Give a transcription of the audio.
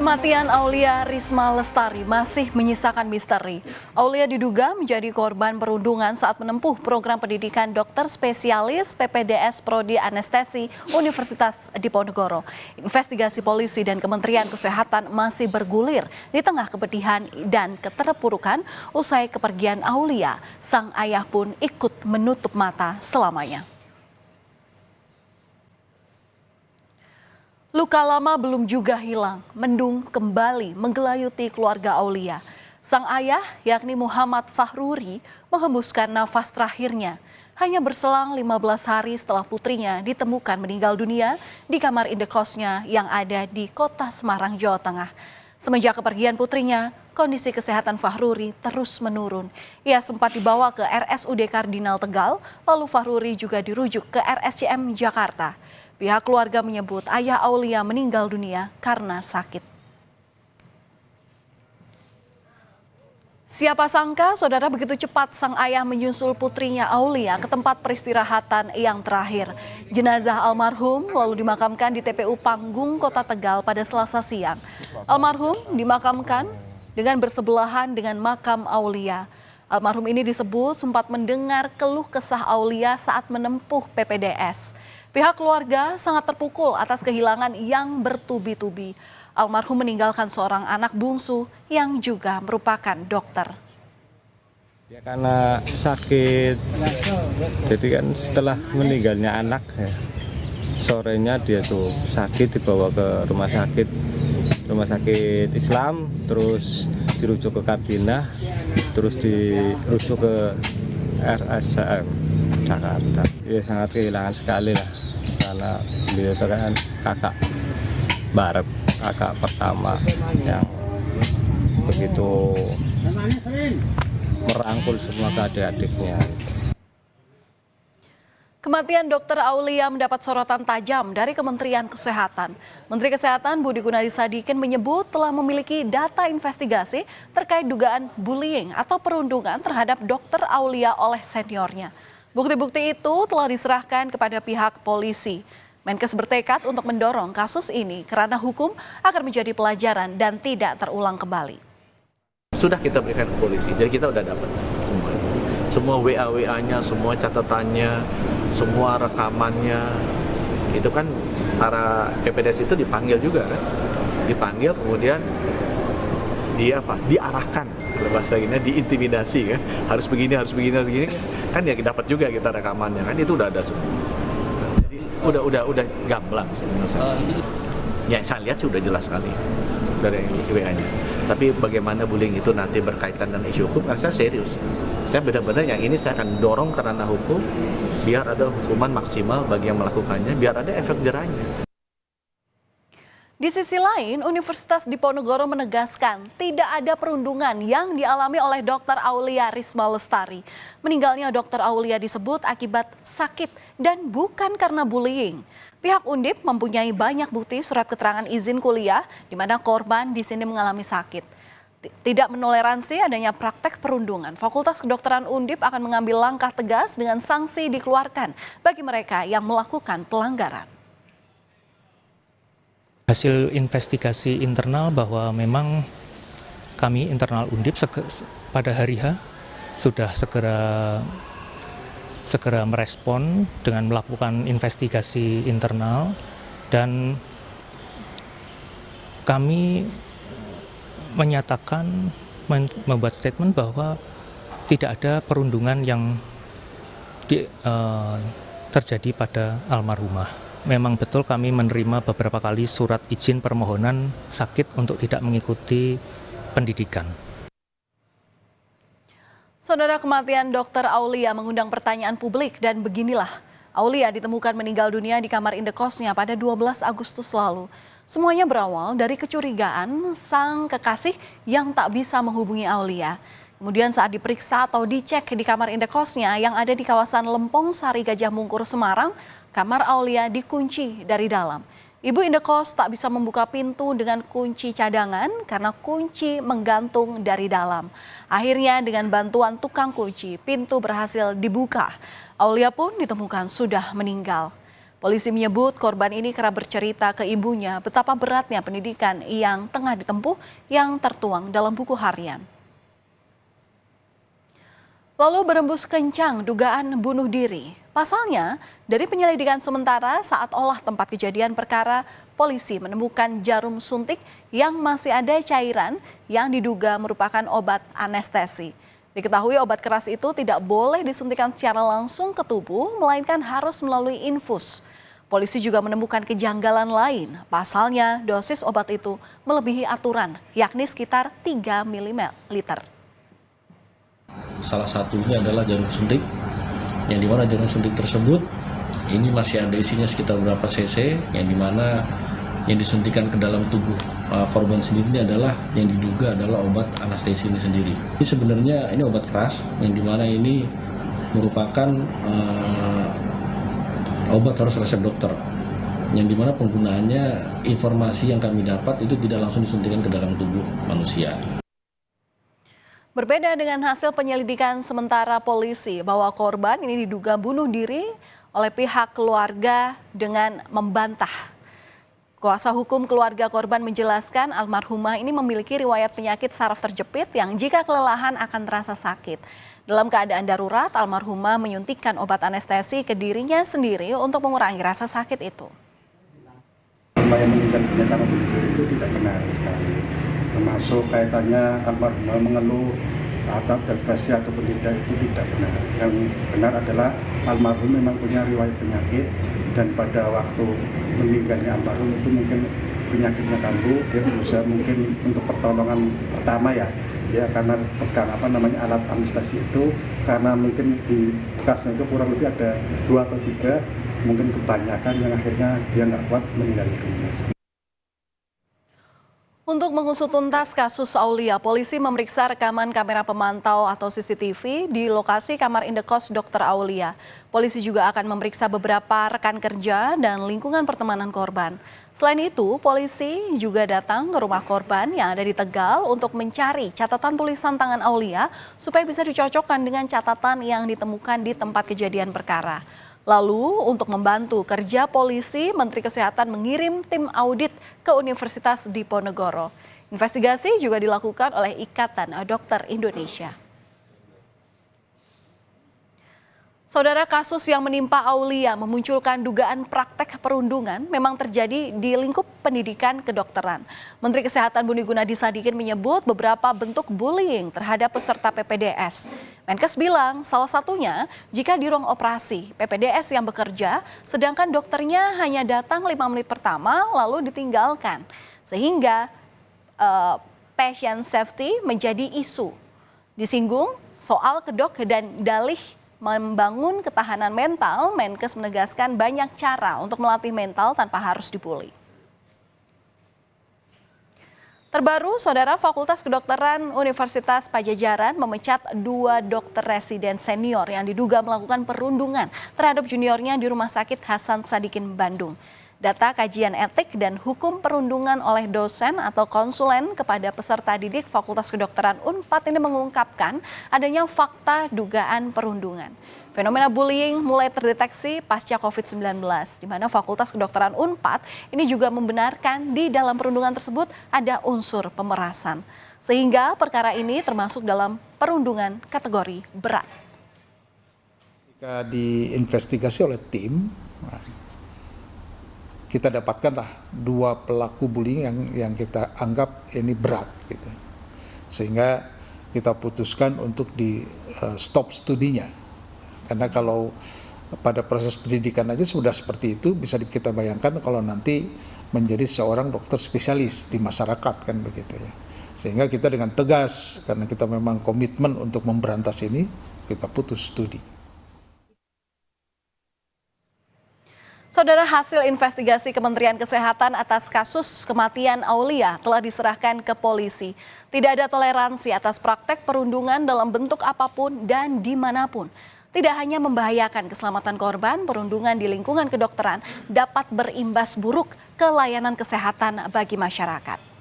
Kematian Aulia Risma Lestari masih menyisakan misteri. Aulia diduga menjadi korban perundungan saat menempuh program pendidikan dokter spesialis PPDS Prodi Anestesi Universitas Diponegoro. Investigasi polisi dan Kementerian Kesehatan masih bergulir di tengah kepedihan dan keterpurukan usai kepergian Aulia. Sang ayah pun ikut menutup mata selamanya. Luka lama belum juga hilang, mendung kembali menggelayuti keluarga Aulia. Sang ayah, yakni Muhammad Fahruri, menghembuskan nafas terakhirnya. Hanya berselang 15 hari setelah putrinya ditemukan meninggal dunia di kamar indekosnya yang ada di kota Semarang, Jawa Tengah. Semenjak kepergian putrinya, kondisi kesehatan Fahruri terus menurun. Ia sempat dibawa ke RSUD Kardinal Tegal, lalu Fahruri juga dirujuk ke RSCM Jakarta. Pihak keluarga menyebut ayah Aulia meninggal dunia karena sakit. Siapa sangka, saudara, begitu cepat sang ayah menyusul putrinya Aulia ke tempat peristirahatan yang terakhir. Jenazah almarhum lalu dimakamkan di TPU Panggung, Kota Tegal pada Selasa siang. Almarhum dimakamkan dengan bersebelahan dengan makam Aulia. Almarhum ini disebut sempat mendengar keluh kesah Aulia saat menempuh PPDS. Pihak keluarga sangat terpukul atas kehilangan yang bertubi-tubi. Almarhum meninggalkan seorang anak bungsu yang juga merupakan dokter. Ya, karena sakit, jadi kan setelah meninggalnya anak, sorenya dia tuh sakit, dibawa ke rumah sakit Islam, terus dirujuk ke Kardinal, terus dirujuk ke RSCM Jakarta. Ya sangat kehilangan sekali lah, karena beliau itu kan kakak barep, kakak pertama yang begitu merangkul semua ke adik-adiknya. Kematian Dr. Aulia mendapat sorotan tajam dari Kementerian Kesehatan. Menteri Kesehatan Budi Gunadi Sadikin menyebut telah memiliki data investigasi terkait dugaan bullying atau perundungan terhadap Dr. Aulia oleh seniornya. Bukti-bukti itu telah diserahkan kepada pihak polisi. Menkes bertekad untuk mendorong kasus ini karena hukum akan menjadi pelajaran dan tidak terulang kembali. Sudah kita berikan ke polisi, jadi kita udah dapat semua WA-WA-nya, semua catatannya, semua rekamannya. Itu kan para PPDS itu dipanggil juga kan, dipanggil kemudian diarahkan, bahasa ini diintimidasi kan, harus begini kan ya dapat juga kita rekamannya kan, itu udah ada semua. Jadi udah gamblang sebenarnya. Ya saya lihat sudah jelas sekali dari WA-nya. Tapi bagaimana bullying itu nanti berkaitan dengan isu hukum, kan saya serius. Saya benar-benar yang ini saya akan dorong karena hukum, biar ada hukuman maksimal bagi yang melakukannya, biar ada efek jerahnya. Di sisi lain, Universitas Diponegoro menegaskan tidak ada perundungan yang dialami oleh Dr. Aulia Risma Lestari. Meninggalnya Dr. Aulia disebut akibat sakit dan bukan karena bullying. Pihak Undip mempunyai banyak bukti surat keterangan izin kuliah di mana korban di sini mengalami sakit. Tidak menoleransi adanya praktek perundungan. Fakultas Kedokteran Undip akan mengambil langkah tegas dengan sanksi dikeluarkan bagi mereka yang melakukan pelanggaran. Hasil investigasi internal bahwa memang kami internal Undip pada hari H sudah segera merespon dengan melakukan investigasi internal, dan kami menyatakan, membuat statement bahwa tidak ada perundungan yang terjadi pada almarhumah. Memang betul kami menerima beberapa kali surat izin permohonan sakit untuk tidak mengikuti pendidikan. Saudara, kematian Dr. Aulia mengundang pertanyaan publik dan beginilah. Aulia ditemukan meninggal dunia di kamar indekosnya pada 12 Agustus lalu. Semuanya berawal dari kecurigaan sang kekasih yang tak bisa menghubungi Aulia. Kemudian saat diperiksa atau dicek di kamar indekosnya yang ada di kawasan Lempong Sari Gajah Mungkur, Semarang, kamar Aulia dikunci dari dalam. Ibu indekos tak bisa membuka pintu dengan kunci cadangan karena kunci menggantung dari dalam. Akhirnya dengan bantuan tukang kunci, pintu berhasil dibuka. Aulia pun ditemukan sudah meninggal. Polisi menyebut korban ini kerap bercerita ke ibunya betapa beratnya pendidikan yang tengah ditempuh yang tertuang dalam buku harian. Lalu berembus kencang dugaan bunuh diri. Pasalnya, dari penyelidikan sementara saat olah tempat kejadian perkara, polisi menemukan jarum suntik yang masih ada cairan yang diduga merupakan obat anestesi. Diketahui obat keras itu tidak boleh disuntikan secara langsung ke tubuh, melainkan harus melalui infus. Polisi juga menemukan kejanggalan lain. Pasalnya, dosis obat itu melebihi aturan, yakni sekitar 3 ml. Salah satunya adalah jarum suntik, yang dimana jarum suntik tersebut ini masih ada isinya sekitar berapa cc, yang dimana yang disuntikan ke dalam tubuh korban sendiri ini adalah yang diduga adalah obat anestesi ini sendiri. Ini sebenarnya ini obat keras, yang dimana ini merupakan obat harus resep dokter, yang dimana penggunaannya informasi yang kami dapat itu tidak langsung disuntikan ke dalam tubuh manusia. Berbeda dengan hasil penyelidikan sementara polisi bahwa korban ini diduga bunuh diri oleh pihak keluarga dengan membantah. Kuasa hukum keluarga korban menjelaskan almarhumah ini memiliki riwayat penyakit saraf terjepit yang jika kelelahan akan terasa sakit. Dalam keadaan darurat, almarhumah menyuntikkan obat anestesi ke dirinya sendiri untuk mengurangi rasa sakit itu. Yang meninggal dunia karena bunuh diri itu tidak benar sekali. Termasuk kaitannya almarhumah mengeluh atau depresi ataupun tidak, itu tidak benar. Yang benar adalah almarhum memang punya riwayat penyakit dan pada waktu meninggalnya almarhum itu mungkin penyakitnya kambuh, dia berusaha mungkin untuk pertolongan pertama ya karena pegang alat anestesi itu, karena mungkin di bekasnya itu kurang lebih ada 2 atau 3, mungkin kebanyakan yang akhirnya dia nggak kuat meninggal dunia. Untuk mengusut tuntas kasus Aulia, polisi memeriksa rekaman kamera pemantau atau CCTV di lokasi kamar indekos Dr. Aulia. Polisi juga akan memeriksa beberapa rekan kerja dan lingkungan pertemanan korban. Selain itu, polisi juga datang ke rumah korban yang ada di Tegal untuk mencari catatan tulisan tangan Aulia supaya bisa dicocokkan dengan catatan yang ditemukan di tempat kejadian perkara. Lalu untuk membantu kerja polisi, Menteri Kesehatan mengirim tim audit ke Universitas Diponegoro. Investigasi juga dilakukan oleh Ikatan Dokter Indonesia. Saudara, kasus yang menimpa Aulia memunculkan dugaan praktek perundungan memang terjadi di lingkup pendidikan kedokteran. Menteri Kesehatan Budi Gunadi Sadikin menyebut beberapa bentuk bullying terhadap peserta PPDS. Menkes bilang salah satunya jika di ruang operasi PPDS yang bekerja, sedangkan dokternya hanya datang 5 menit pertama lalu ditinggalkan. Sehingga patient safety menjadi isu. Disinggung soal kedok dan dalih membangun ketahanan mental, Menkes menegaskan banyak cara untuk melatih mental tanpa harus dibully. Terbaru, Saudara, Fakultas Kedokteran Universitas Padjadjaran memecat 2 dokter residen senior yang diduga melakukan perundungan terhadap juniornya di Rumah Sakit Hasan Sadikin, Bandung. Data kajian etik dan hukum perundungan oleh dosen atau konsulen kepada peserta didik Fakultas Kedokteran Unpad ini mengungkapkan adanya fakta dugaan perundungan. Fenomena bullying mulai terdeteksi pasca COVID-19, di mana Fakultas Kedokteran Unpad ini juga membenarkan di dalam perundungan tersebut ada unsur pemerasan. Sehingga perkara ini termasuk dalam perundungan kategori berat. Jika diinvestigasi oleh tim, kita dapatkanlah 2 pelaku bullying yang kita anggap ini berat gitu. Sehingga kita putuskan untuk di stop studinya. Karena kalau pada proses pendidikan aja sudah seperti itu, bisa kita bayangkan kalau nanti menjadi seorang dokter spesialis di masyarakat kan begitu ya. Sehingga kita dengan tegas, karena kita memang komitmen untuk memberantas ini, kita putus studi. Saudara, hasil investigasi Kementerian Kesehatan atas kasus kematian Aulia telah diserahkan ke polisi. Tidak ada toleransi atas praktek perundungan dalam bentuk apapun dan dimanapun. Tidak hanya membahayakan keselamatan korban, perundungan di lingkungan kedokteran dapat berimbas buruk ke layanan kesehatan bagi masyarakat.